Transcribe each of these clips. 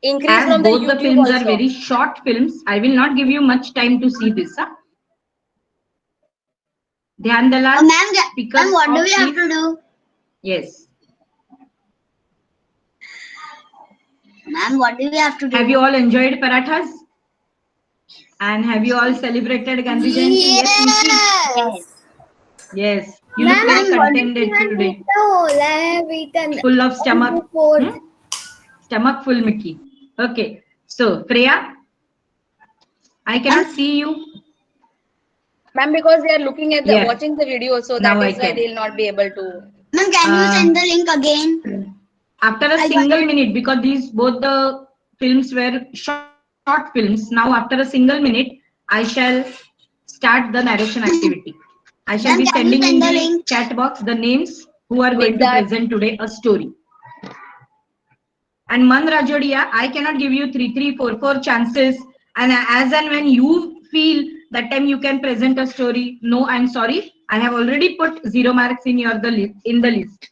increase As from the both the YouTube films are also. very short films, I will not give you much time to see this. Dhyan Dalal, Ma'am, because what do of we have his, to do? yes. Ma'am, what do we have to do? Have you all enjoyed parathas? And have you all celebrated Gandhi Jayanti? Yes, Pinky? Yes. Yes. You look very contented today. Full of stomach. Stomach full, Mickey. Okay. So, Freya, I cannot see you. Ma'am, because they are looking at the Yes. watching the video, so Now that I is why can. they'll not be able to. Ma'am, can you send the link again? After a single minute, because these both the films were short films, now after a single minute, I shall start the narration activity. I shall be Ma'am, can sending you in send the the link? chat box the names who are going With to that, present today a story. And Man Rajodia, I cannot give you 3, 3, 4 chances. And as and when you feel that time you can present a story, no, I'm sorry. I have already put 0 marks in your in the list.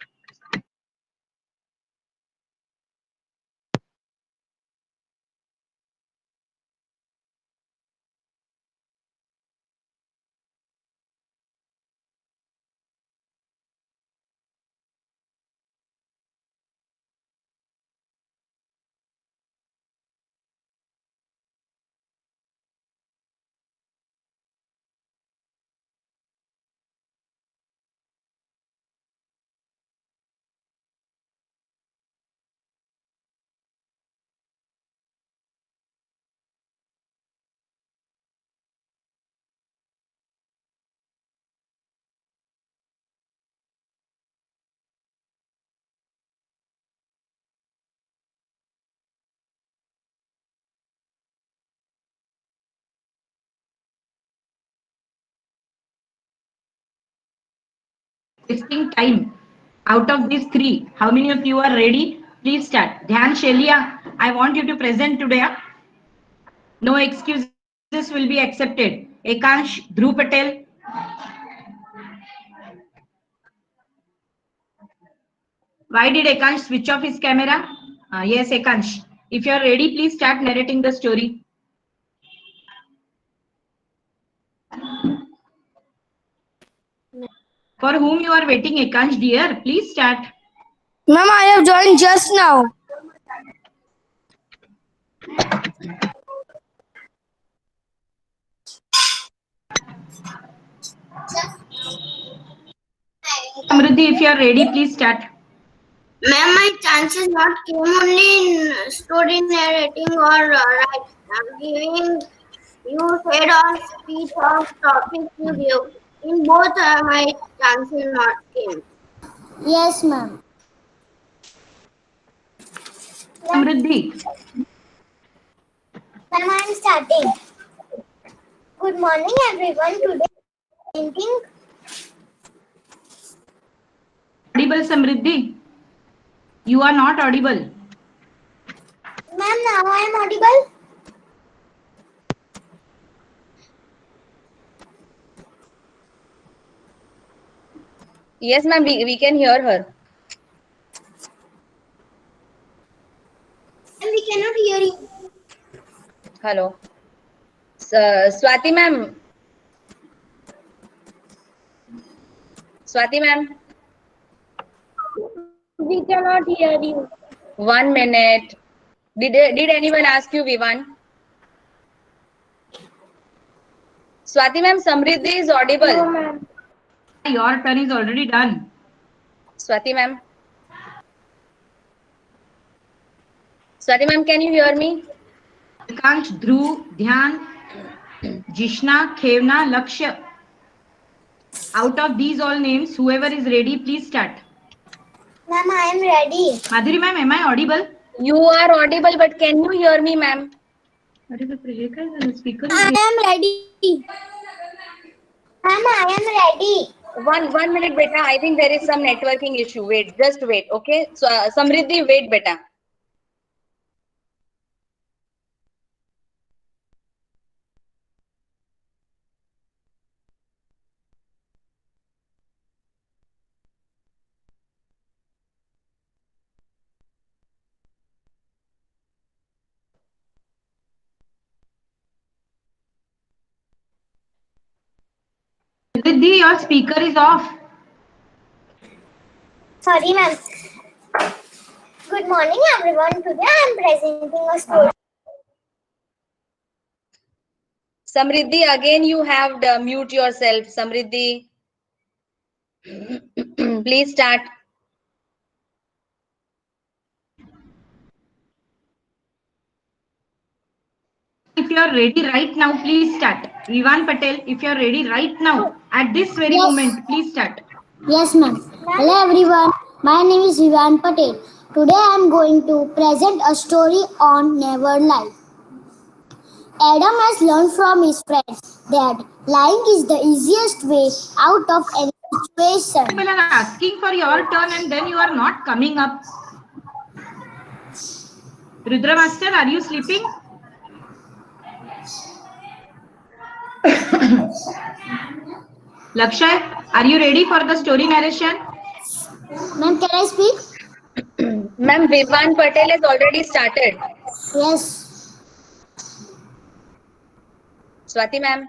Wasting time. Out of these 3, how many of you are ready? Please start. Dhyan Shelia, I want you to present today. No excuses will be accepted. Ekansh, Dhruv Patel. Why did Ekansh switch off his camera? Yes, Ekansh. If you are ready, please start narrating the story. For whom you are waiting, Ekansh dear, please start. Ma'am, I have joined just now. Samruddhi, if you are ready, please start. Ma'am, my chances not came only in story narrating or giving you said or speech or topic you give. In both, my chances not came. Yes, ma'am. Samruddhi. Ma'am, I am starting. Good morning, everyone. Today, thinking. Audible, Samruddhi. You are not audible. Ma'am, now I am audible. yes, ma'am, we can hear her. And we cannot hear you. Hello. Swati ma'am. Swati ma'am. We cannot hear you. 1 minute. Did anyone ask you, Vivan? Swati ma'am, Samriddhi is audible. No, ma'am. Your turn is already done. Swati ma'am. Swati ma'am, can you hear me? Ekansh, Dhruv, Dhyan, Jishna, Khevna, Lakshya. Out of these all names, whoever is ready, please start. Ma'am, I am ready. Madhuri ma'am, am I audible? You are audible, but can you hear me, ma'am? Speaker. I am ready. Ma'am, I am ready. 1 minute, beta. I think there is some networking issue. Wait, just wait. Okay. So, Samriddhi, wait, beta. Samriddhi, your speaker is off. Sorry, ma'am. Good morning, everyone. Today I am presenting a story. Samriddhi, again you have mute yourself. Samriddhi, please start. If you are ready right now, please start. Vivan Patel, if you are ready right now, at this very moment, please start. Yes, ma'am. Hello, everyone. My name is Vivan Patel. Today I am going to present a story on Never Lie. Adam has learned from his friends that lying is the easiest way out of any situation. People are asking for your turn and then you are not coming up. Rudra Master, are you sleeping? Lakshay, are you ready for the story narration? Ma'am, can I speak? Ma'am, Vivan Patel has already started. Yes. Swati ma'am.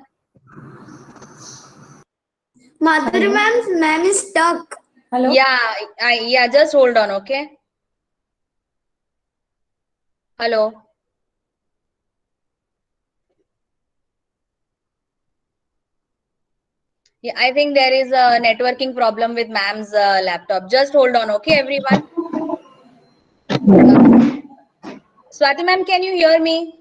Mother ma'am is stuck. Hello. Yeah, just hold on, okay? Hello. Yeah, I think there is a networking problem with ma'am's laptop. Just hold on, okay, everyone? Swati ma'am, can you hear me?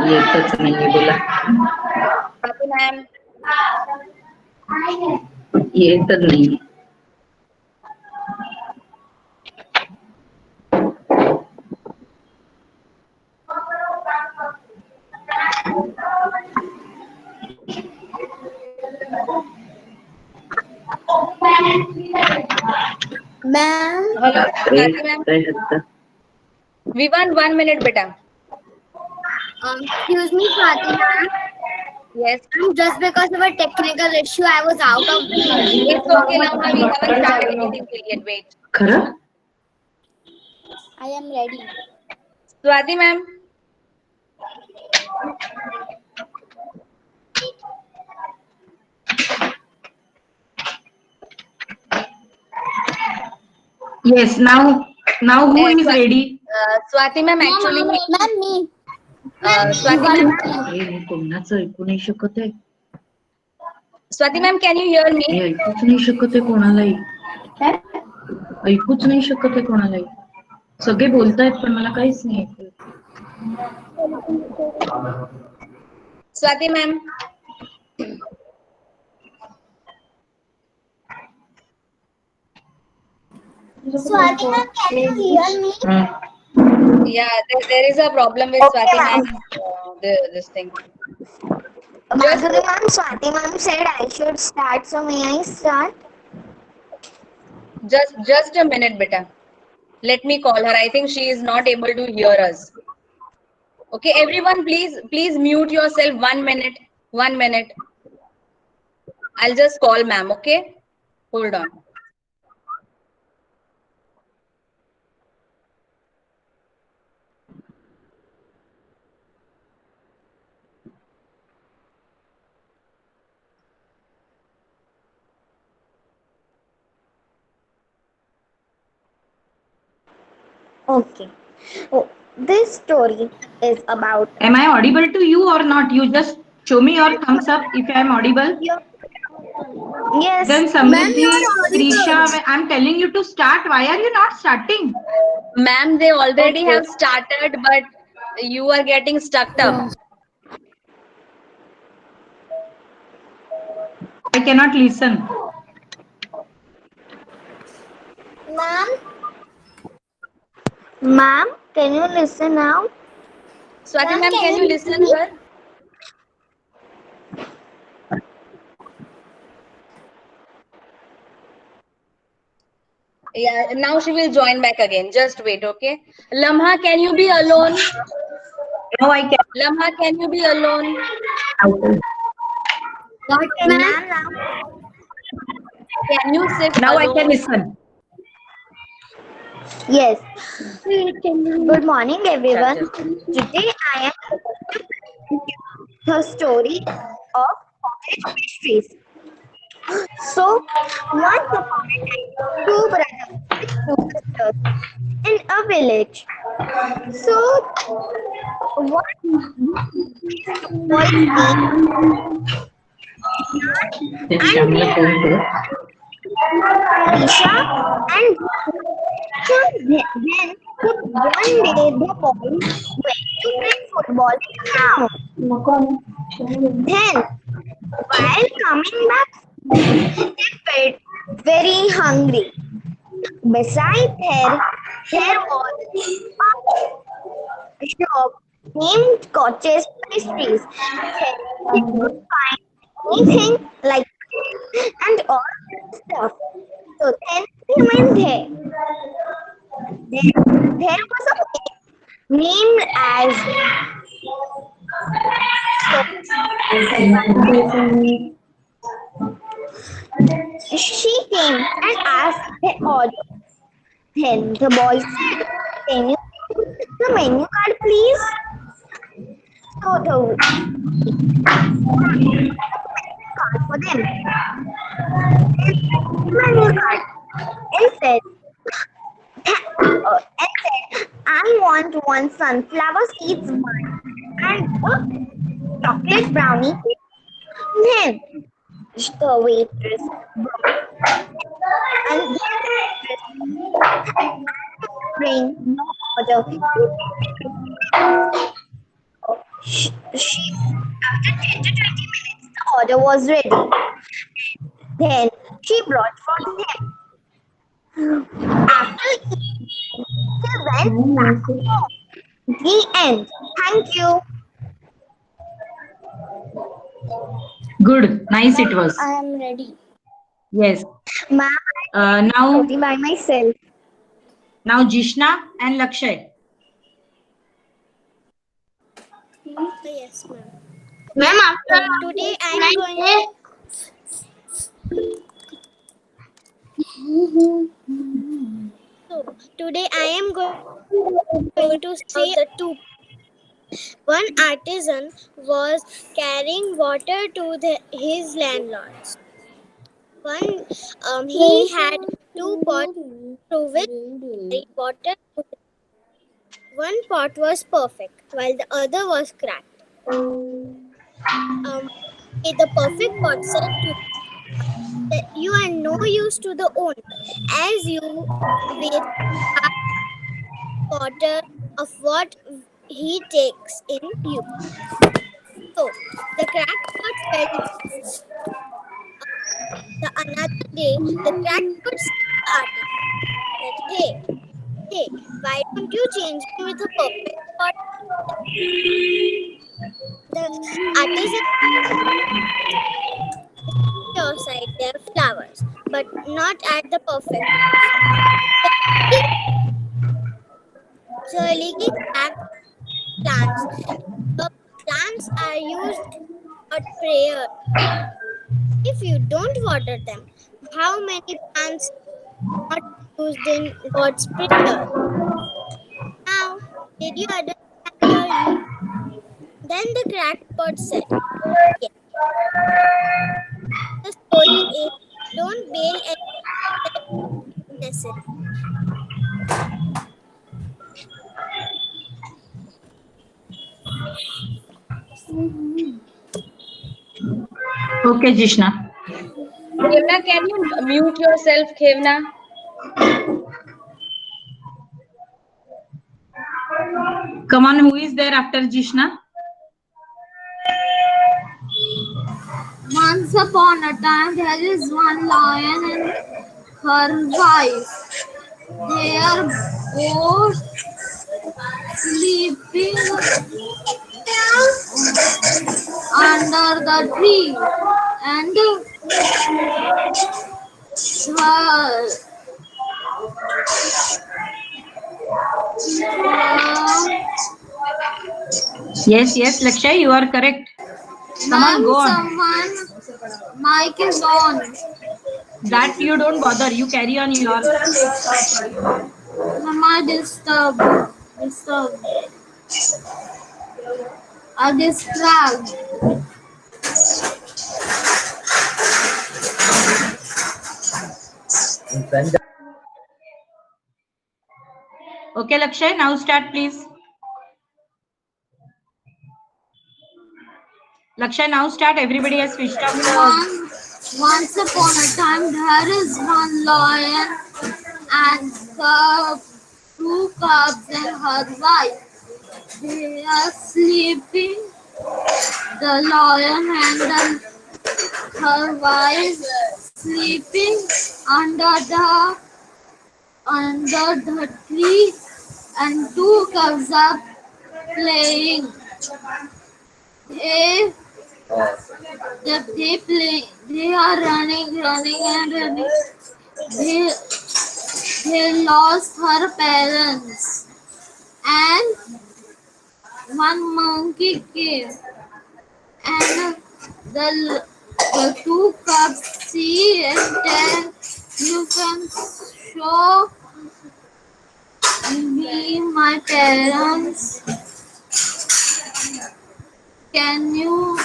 येतच नाहीये बोला. Swati ma'am. येतच नाहीये. Ma'am. Hello, Swati ma'am. Vivan, 1 minute, beta. Excuse me, Swati ma'am. Yes. Just because of a technical issue, I was out of the. It's okay, Lamha. We haven't started anything till yet. Wait. खरं? I am ready. Swati ma'am. Yes, now who is ready? Swati ma'am, actually. Ma'am, me. Swati ma'am. मी कोणाचं ऐकू नाही शकत आहे. Swati ma'am, can you hear me me? ऐकूच नाही शकत आहे कोणालाही. ऐकूच नाही शकत आहे कोणालाही. सगळे बोलतायत पण मला काहीच नाही ऐकू येत. Swati ma'am. Swati ma'am, can you hear me? Yeah, there is a problem with Swati ma'am. This thing. Madhuri ma'am, Swati ma'am said I should start, so may I start? Just a minute, beta. Let me call her. I think she is not able to hear us. Okay, everyone, please mute yourself. 1 minute. 1 minute. I'll just call ma'am. Okay, hold on. Okay. Oh, this story is about. Am I audible to you or not? You just show me your thumbs up if I am audible. Yes. Then Samriddhi, Krisha, I'm telling you to start. Why are you not starting? Ma'am, they already have started, but you are getting stuck up. I cannot listen. Ma'am, can you listen now? Swati ma'am, can you listen her? Yeah, now she will join back again. Just wait, okay? Lamha, can you be alone? No, I can. Lamha, can you be alone? What, ma'am? Can you sit Now I alone? can listen. Yes. Good morning, everyone. Today I am the story of cottage pastries. So, once upon a time, two brothers and two sisters in a village. So, one boy's name ते Shyamala phone करू. Isha and so then one day the boy went to play football in town. Then, while coming back, they felt very hungry. Beside there was a shop named Cottage Pastries. There they could find anything like and all stuff. So then they went there. There was a named as she came and asked the order. Then the boy said, "Can you give the menu card, please?" So the card for them. Menu card and said, "I want one sunflower seeds one and a chocolate brownie cake." Then the waitress and bring no order. She after 10 to 20 minutes the order was ready. Then she brought for them. After eating, they went back home. The end. Thank you. Good, nice it was. I am ready. Yes. Ma'am, Now I'm by myself. Jishna and Lakshay. Yes, ma'am. Ma'am, after Today I am going. So today I am going to say the two. One artisan was carrying water to his landlords. He had two pots through which he carried water. One pot was perfect, while the other was cracked. The perfect pot said to that you are no use to the owner, as you waste water of what he takes in you. So the cracked pot felt. Another day, the cracked pot said, "Hey, why don't you change me with a perfect pot?" The artisan your side their flowers, but not at the perfect ones. The leaking cracked plants. The plants are used for prayer. If you don't water them, how many plants are not used in God's prayer? Now, did you understand? Then the cracked pot said, "Yes." The story is, don't bail at necessary. Okay, Jishna. Khevna, can you mute yourself, Khevna? Come on, who is there after Jishna? Once upon a time, there is one lion and her wife. They are both sleeping under the tree, and Yes, Lakshay, you are correct. Come on, go on. someone mic is on. That you don't bother. You carry on your. Mama disturbed. Distract. Okay, Lakshay, now start, please. Lakshay, now start. Everybody has switched off the... Once upon a time, there is one lion and the two cubs and her wife. They are sleeping. The lion and her wife sleeping under the tree, and two cubs are playing. They play. They are running and running. They lost her parents, and one monkey came, and the two cubs see and tell, you can show me my parents. Can you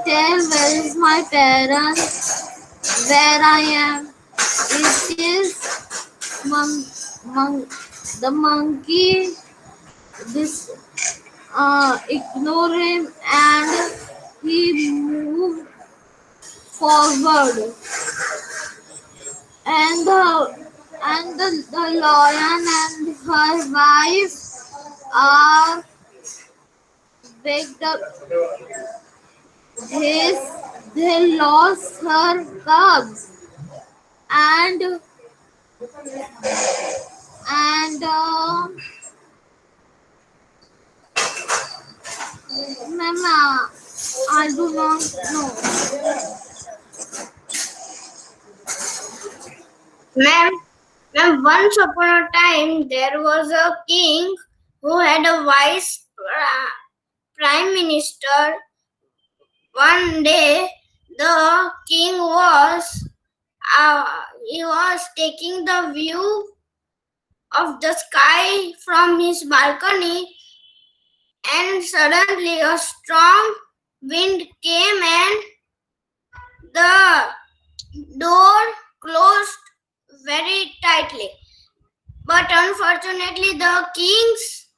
tell where is my parents? Where I am? It is the monkey. Ignore him, and he moved forward. And the lion and her wife are waked up. They lost her cubs, and Mama, I do not know. Ma'am, once upon a time there was a king who had a vice prime minister. One day the king was taking the view of the sky from his balcony, and suddenly a strong wind came and the door closed very tightly. But unfortunately the king's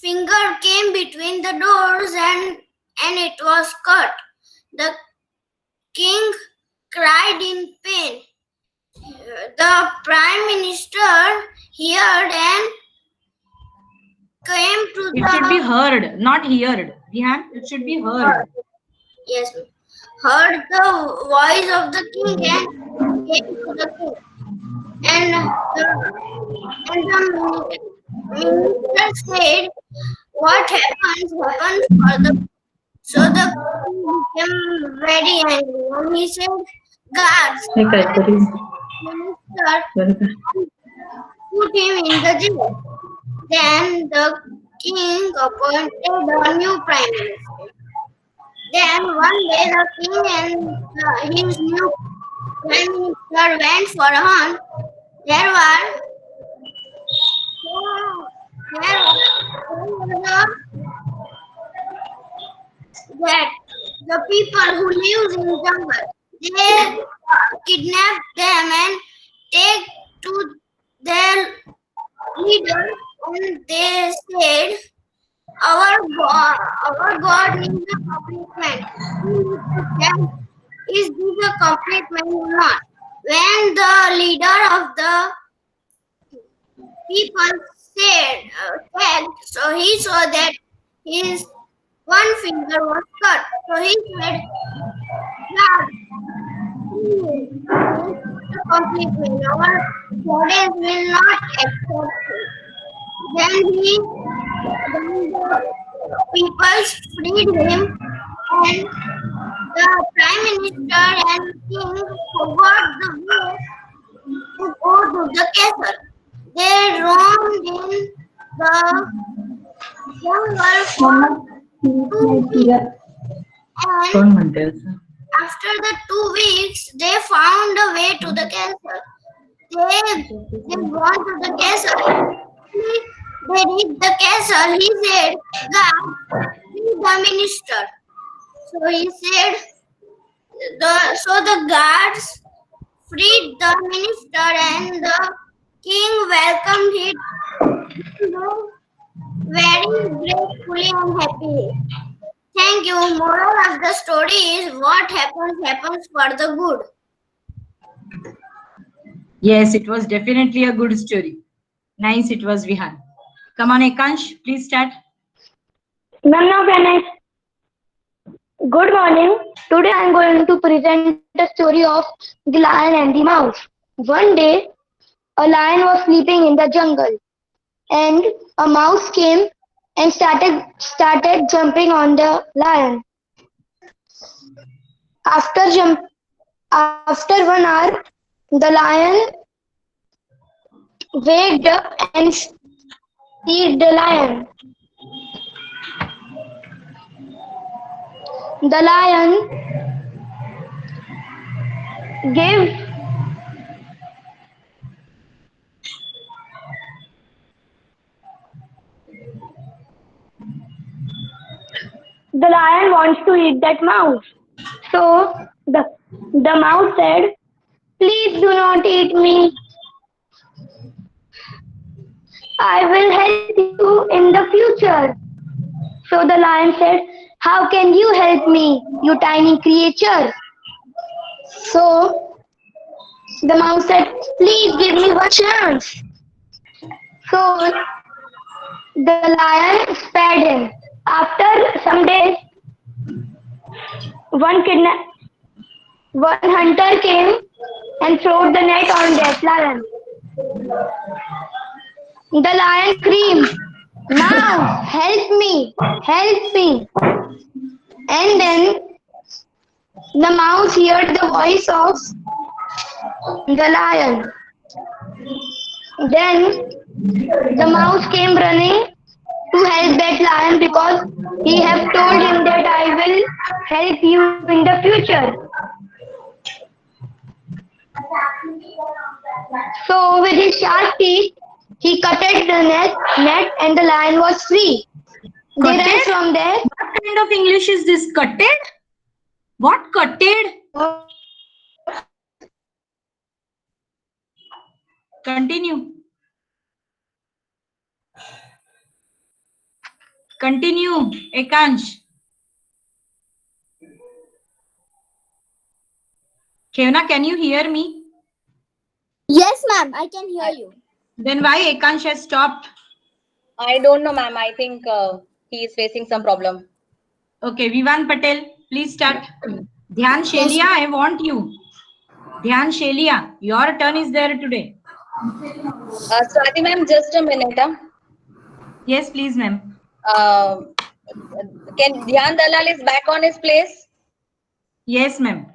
finger came between the doors and it was cut. The king cried in pain. The prime minister heard and came to It should be heard, not heard. It should be heard. Yes, heard the voice of the king and came to the king. And the minister said, what happens for the... So the king became very angry and he said, guards, minister, put him in the jail. Then the king appointed a new prime minister. Then one day the king and his new prime minister went for a hunt. There was the people who live in the jungle, they kidnap them and take to their leader, and they said, our God needs a complete man. Is this a complete man or not? When the leader of the people said, so he saw that his one finger was cut. So he said, God, complete man. Our bodies will not accept it. Then the people freed him, and the prime minister and king forgot the way to go to the castle. They roamed in the jungle for 2 weeks. And after the 2 weeks, they found a way to the castle. they gone to the castle. They reached the castle. He said, "God, free the minister." So he said, the guards freed the minister and the king welcomed him very gratefully and happily. Thank you. Moral of the story is what happens for the good. Yes, it was definitely a good story. Nice, it was Vihan. Come on, Ekansh, please start. Ma'am, now can I? Good morning. Today I am going to present the story of the lion and the mouse. One day, a lion was sleeping in the jungle, and a mouse came and started jumping on the lion. After 1 hour, the lion waked up and seized the lion. The lion gave the lion wants to eat that mouse. So the mouse said, "Please do not eat me. I will help you in the future." So the lion said, "How can you help me, you tiny creature?" So the mouse said, "Please give me one chance." So the lion spared him. After some days, one hunter came and threw the net on that lion. The lion screamed, "Mouse, help me, help me." And then the mouse heard the voice of the lion. Then the mouse came running to help that lion because he have told him that I will help you in the future. So with his sharp teeth, he cutted the net and the lion was free. They ran from there. What kind of English is this? Cutted? What cutted? Continue. Continue, Ekansh. Kevna, can you hear me? Yes, ma'am, I can hear you. Then why Ekansh has stopped? I don't know, ma'am. I think he is facing some problem. Okay, Vivan Patel, please start. Dhyan Shelia, I want you. Dhyan Shelia, your turn is there today. Swati ma'am, just a minute. Yes, please, ma'am. Can Dhyan Dalal is back on his place? Yes, ma'am.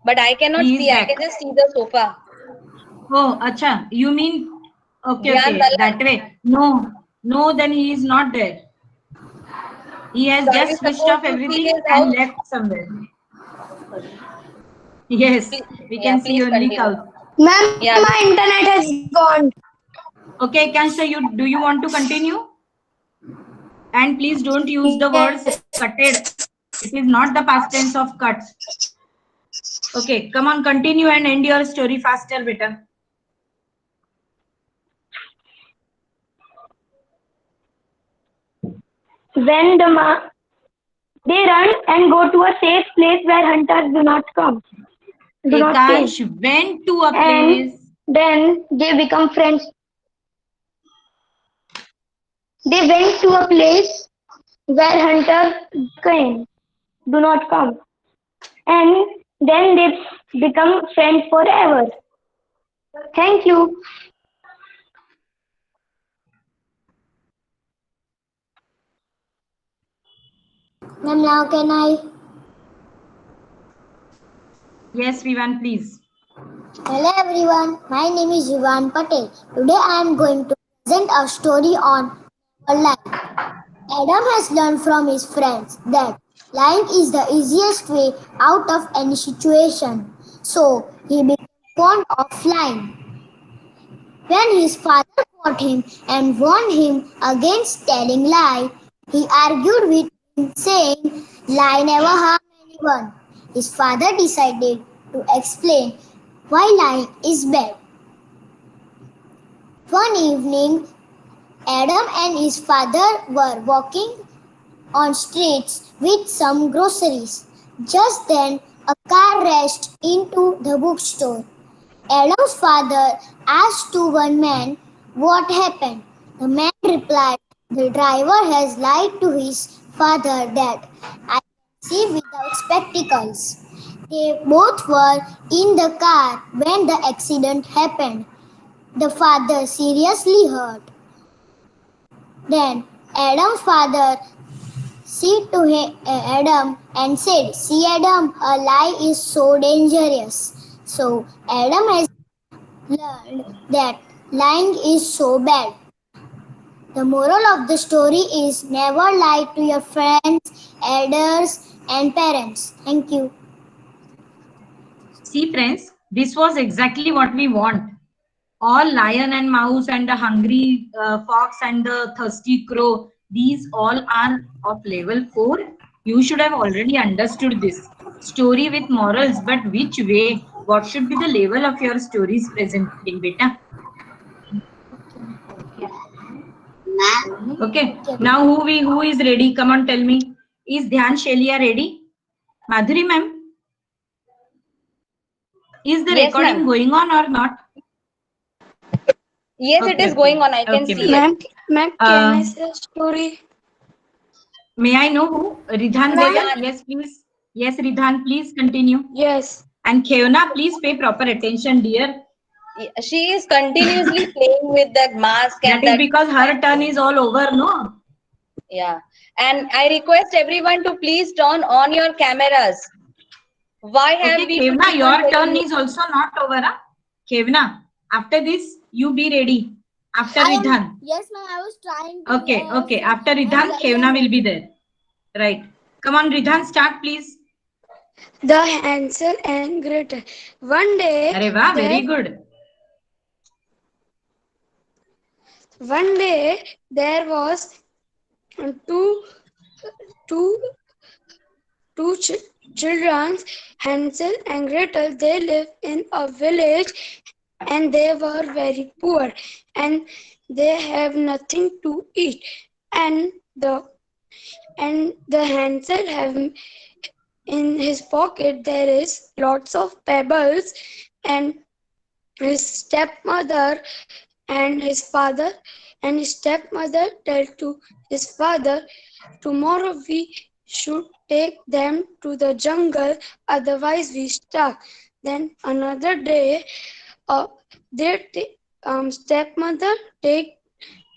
But I cannot He is see. I back. can just see the sofa. Oh, acha. You mean okay, Dhyan okay, Dalal. that way. No, then he is not there. He has So are we just switched supposed off to see everything his and house? left somewhere. Yes, we can see please only continue. cows. Ma'am, Yeah. my internet has gone. Okay, Kansha, do you want to continue? And please don't use the words cutted. It is not the past tense of cut. Okay, come on, continue and end your story faster, beta. When they run and go to a safe place where hunters do not come. Ekansh went to a place. And then they become friends. They went to a place where hunters do not come. And then they become friends forever. Thank you. Ma'am, now can I? Yes, Vivan, please. Hello everyone, my name is Vivan Patel. Today I am going to present a story on life. Adam has learned from his friends that lying is the easiest way out of any situation. So he became fond of lying. When his father caught him and warned him against telling lie, he argued with him saying, lie never harm anyone. His father decided to explain why lying is bad. One evening, Adam and his father were walking on streets with some groceries. Just then, a car raced into the bookstore. Adam's father asked to one man what happened. The man replied, the driver has lied to his father that I can see without spectacles. They both were in the car when the accident happened. The father seriously hurt. Then Adam's father said to Adam and said, see Adam, a lie is so dangerous. So Adam has learned that lying is so bad. The moral of the story is never lie to your friends, elders and parents. Thank you. See friends, this was exactly what we want. All lion and mouse and the hungry fox and the thirsty crow, these all are of level 4. You should have already understood this. Story with morals, but which way? What should be the level of your stories presenting, beta? Okay, now who is ready? Come on, tell me. Is Dhyan Shelia ready? Madhuri ma'am? Is the Yes, recording ma'am. going on or not? Yes, Okay, it is okay. going on. I can Okay, see ma'am. it. Ma'am, can I say a story? May I know who? Ridhan Ma'am. Devan? Yes, please. Yes, Ridhan, please continue. Yes. And Khevna, please pay proper attention, dear. She is continuously playing with that mask and That is that. because her turn is all over, no? Yeah. And I request everyone to please turn on your cameras. Why have Okay, we to Khevna, keep on your telling turn you? is also not over. Huh? Khevna, after this, you be ready. After Ridhan. Yes, ma'am. I was trying to. Okay, okay. After Ridhan, Khevna will be there. Right. Come on, Ridhan, start, please. The Hansel and Gretel. One day, Arey wah, very good. there was two children, Hansel and Gretel. They lived in a village and they were very poor and they have nothing to eat. And the Hansel have in his pocket there is lots of pebbles, and his stepmother and his father and his stepmother tell to his father, tomorrow we should take them to the jungle, otherwise we starve. Then another day, their stepmother take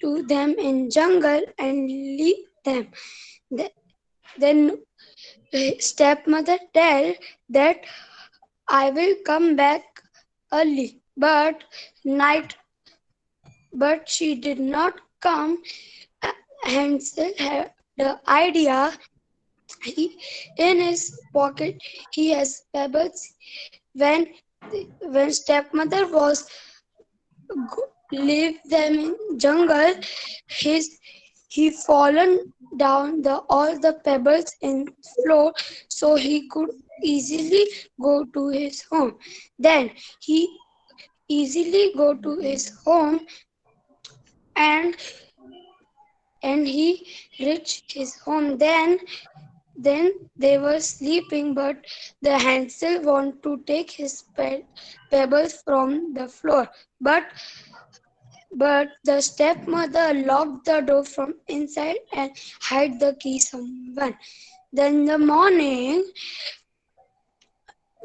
to them in jungle and leave them. Then stepmother tell that I will come back early, but she did not come. Hansel had the idea. In his pocket he has pebbles. When stepmother was leave them in jungle, he fallen down all the pebbles in floor, so he could easily go to his home. Then he easily go to his home and he reached his home. Then they were sleeping, but the Hansel want to take his pebbles from the floor, but the stepmother locked the door from inside and hid the key somewhere. Then in the morning,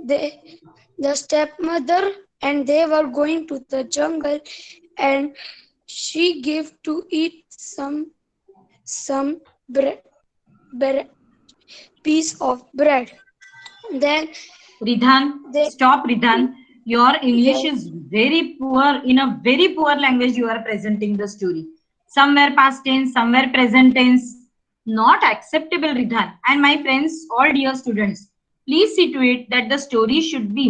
the stepmother and they were going to the jungle, and she gave to eat some piece of bread. Then Ridhan, stop Ridhan. Your English is very poor. In a very poor language, you are presenting the story. Somewhere past tense, somewhere present tense. Not acceptable, Ridhan. And my friends, all dear students, please see to it that the story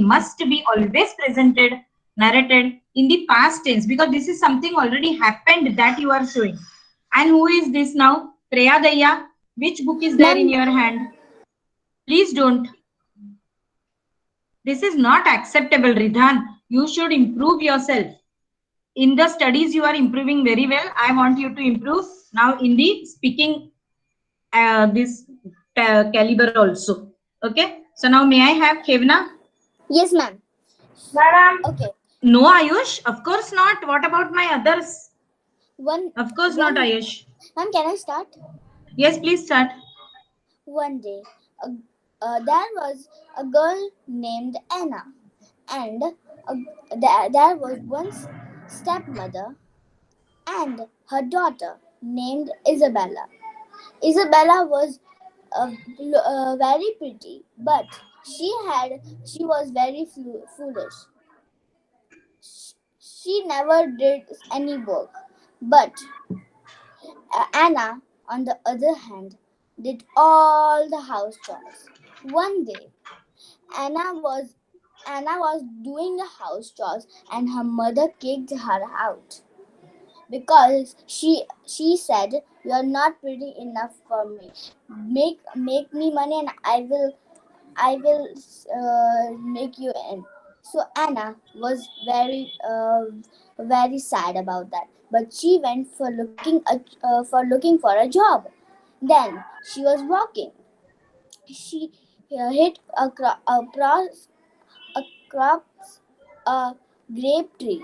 must be always presented, narrated in the past tense, because this is something already happened that you are showing. And who is this now? Preya Daya, which book is there in your hand? Please don't. This is not acceptable, Ridhan. You should improve yourself. In the studies, you are improving very well. I want you to improve now in the speaking this caliber also. Okay. So now may I have Kevna? Yes, ma'am. Madam. Okay. No, Ayush. Of course not. What about my others? Of course not, Ayush. Ma'am, can I start? Yes, please start. One day, there was a girl named Anna, and there was one stepmother and her daughter named Isabella. Isabella was very pretty, but she was very foolish. She never did any work, but Anna, on the other hand, did all the house chores. One day, Anna was doing the house chores, and her mother kicked her out because she said, "You are not pretty enough for me. Make me money, and I will make you in." So Anna was very sad about that, but she went for looking for a job. Then she was walking. She hit across a grape tree,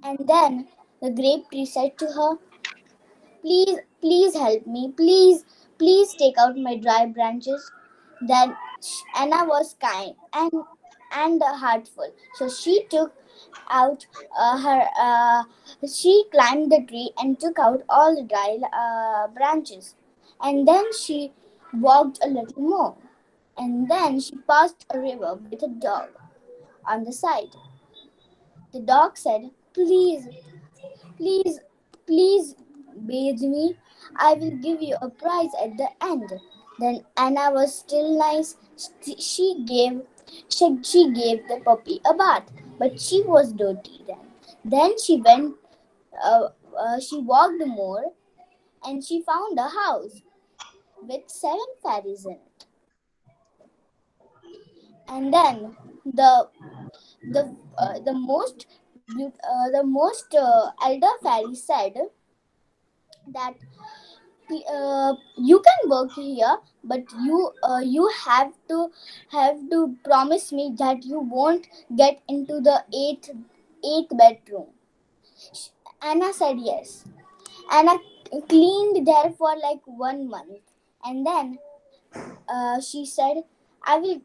and then the grape tree said to her, Please help me. Please take out my dry branches." Then Anna was kind and heartful. So she took out her. She climbed the tree and took out all the dry branches. And then she walked a little more. And then she passed a river with a dog on the side. The dog said, Please, please bathe me. I will give you a prize at the end." Then Anna was still nice. She gave the puppy a bath, but she was dirty then. Then she walked more, and she found a house with 7 fairies in it. And then the most elder fairy said that you can work here, but you have to promise me that you won't get into the eighth bedroom. Anna said yes. Anna cleaned there for like 1 month, and then she said, I will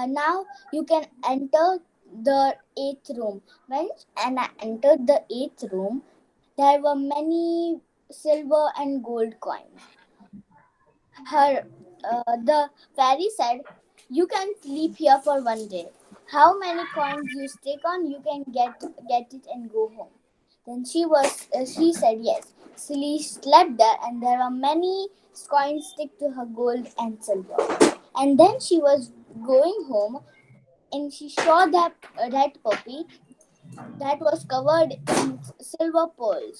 now you can enter the 8th room." When Anna entered the 8th room, there were many silver and gold coins. The fairy said, "You can sleep here for 1 day. How many coins you stick on, you can get it and go home." Then she said yes. She slept there, and there were many coins stick to her gold and silver. And then she was going home, and she saw that red puppy that was covered in silver pearls.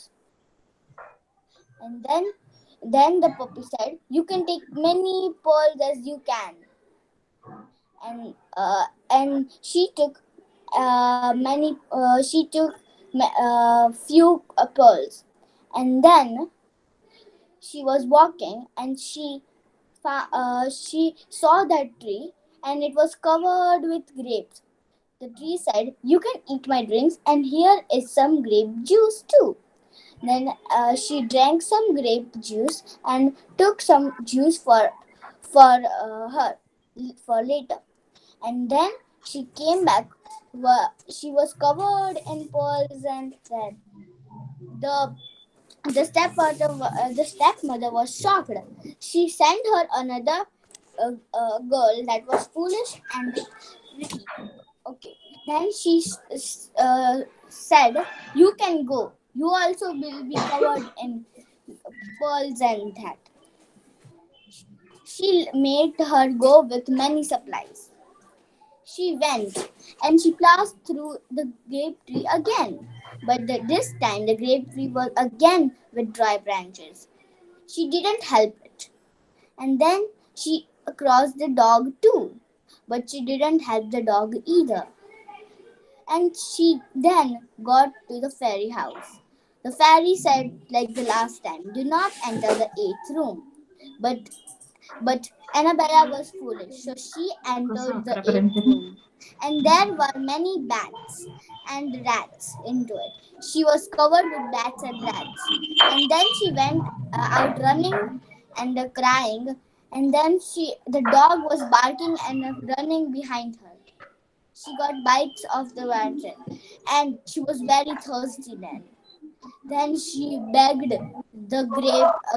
And then the puppy said, "You can take many pearls as you can." And she took few pearls. And then she was walking, and she saw that tree, and it was covered with grapes. The tree said, "You can eat my drinks, and here is some grape juice too." Then she drank some grape juice and took some juice for her for later. And then she came back. She was covered in pearls, and then the stepmother was shocked. She sent her another girl that was foolish and pretty. Okay. Then she said, "You can go. You also will be covered in pearls and that." She made her go with many supplies. She went and she passed through the grape tree again. But this time the grape tree was again with dry branches. She didn't help it. And then she crossed the dog too. But she didn't help the dog either. And she then got to the fairy house. The fairy said, like the last time, do not enter the 8th room. But Annabella was foolish, so she entered the 8th room. And there were many bats and rats into it. She was covered with bats and rats. And then she went out running and crying. And then the dog was barking and running behind her. She got bites of the branches, and she was very thirsty then. Then she begged the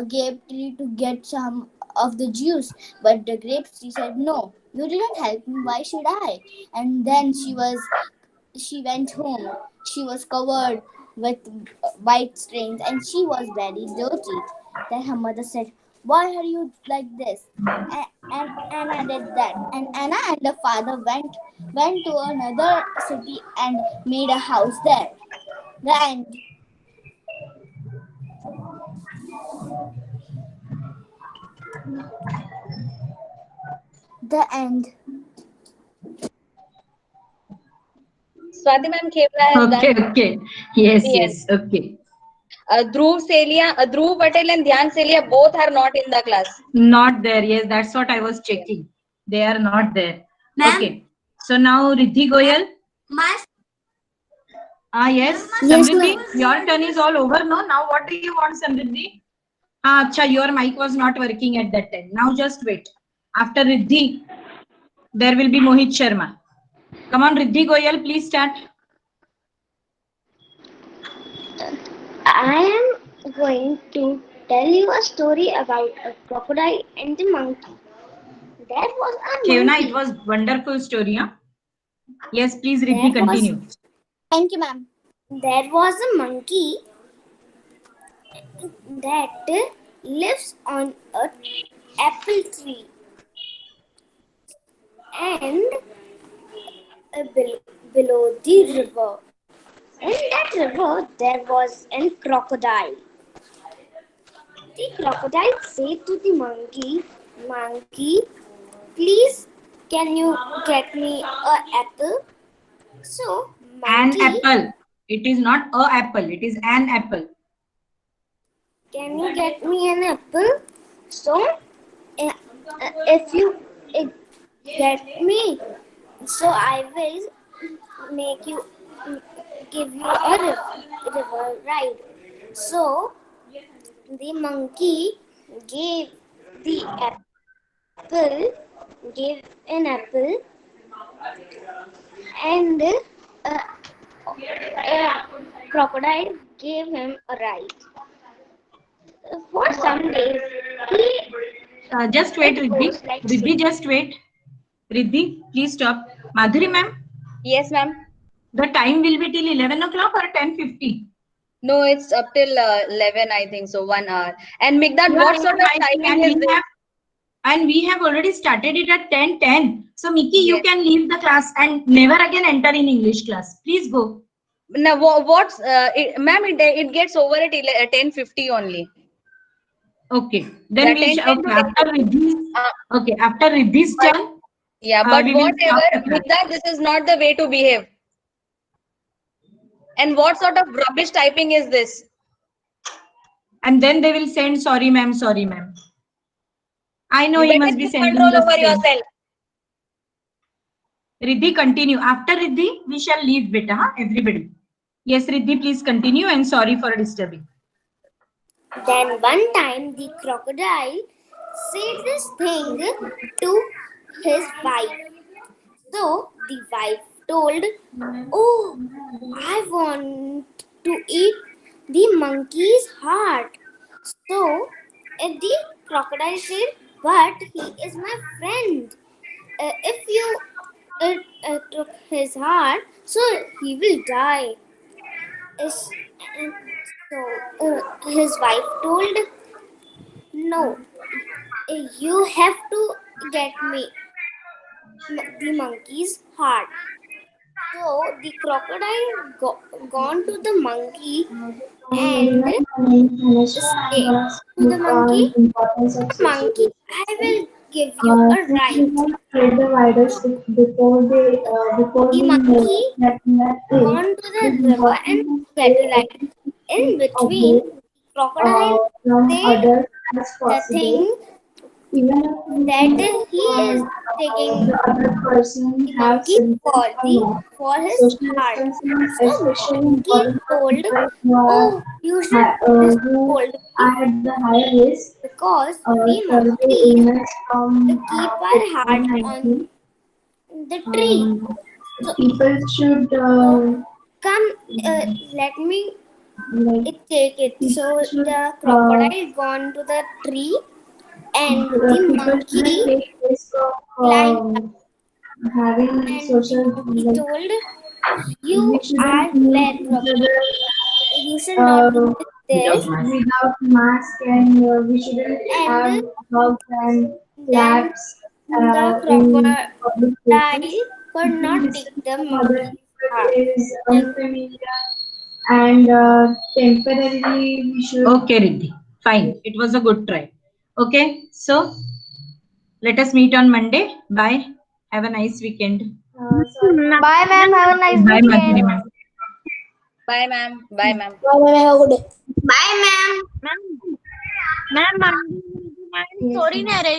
grape tree to get some of the juice, but the grape tree said, "No, you didn't help me. Why should I?" And then she went home. She was covered with white stains, and she was very dirty. Then her mother said, "Why are you like this?" And Anna did that. And Anna and the father went to another city and made a house there. The end. The end. Swati ma'am, Khevla has Okay, done. okay. Yes, Yes. okay. Dhruv Patel and Dhyan Selia both are not in the class. Not there. Yes, that's what I was checking. They are not there. Okay. So now Riddhi Goyal. Yes. Yes, Samriddhi, ma'am. your turn is all over. No. Now what do you want, Samriddhi? Acha, your mic was not working at that time. Now just wait. After Riddhi, there will be Mohit Sharma. Come on, Riddhi Goyal, please start. I am going to tell you a story about a crocodile and the monkey. There was a Khevna, monkey. it was wonderful story. Huh? Yes, please, Riddhi, continue. Thank you, ma'am. There was a monkey that lives on an apple tree, and below the river. In that river, there was a crocodile. The crocodile said to the monkey, "Monkey, please, can you get me an apple?" So, An monkey, apple. It is not a apple. It is an apple. can you get me an apple? So, if you get me, so I will make you give you a river ride. So, the monkey gave the apple, gave an apple, and a crocodile gave him a ride. For some days, Just wait, it Riddhi. goes like Riddhi, just wait. Riddhi, please stop. Madhuri, ma'am, Yes, ma'am. the time will be till 11 o'clock or 10:50? No, it's up till 11, I think so, 1 hour. And Migdad, Yeah, what sort of I think, timing is this? and we have already started it at 10:10. So, Miki, you Yes. can leave the class and never again enter in English class. Please go. Now, ma'am, it gets over at 10:50 only. Okay. Then Yeah, we 10 to okay, 10:50. after Riddhi's But turn, yeah, but we will stop whatever, the class. Migdad, this is not the way to behave. And what sort of rubbish typing is this? And then they will send sorry, ma'am, sorry, ma'am. I know You he better must be keep sending control the over same. yourself. Riddhi, continue. After Riddhi, we shall leave beta, huh? Everybody. Yes, Riddhi, please continue and sorry for disturbing. then one time the crocodile said this thing to his wife. So the wife told, "Oh, I want to eat the monkey's heart." So the crocodile said, "But he is my friend. If you took his heart, so he will die." And so his wife told, "No, you have to get me the monkey's heart. So the crocodile gone to the monkey and said to the monkey, "Monkey, I will give you a right." The monkey gone to the river and get a right. In between, crocodile said the thing that he is taking the monkey for his heart. So monkey told, "Oh, you should just hold me because we monkeys keep our heart on the tree. So People should come, let me take it." So the crocodile gone to the tree and the monkey climbed up having and the social monkey told, "You we are shouldn't bad, meet each crocodile. other You should not do this." without mask, and we shouldn't have And hugs and then claps the in public crocodile places. could not take the Some other monkey's heart. people is Thank unfamiliar, and temporarily we should. Okay, Riddhi. Fine. It was a good try. Okay. So let us meet on Monday. Bye. Have a nice weekend. Bye, ma'am. Have a nice Bye, weekend. Madhuri ma'am. Bye, ma'am. Bye, ma'am. Bye, ma'am. Ma'am, story narration.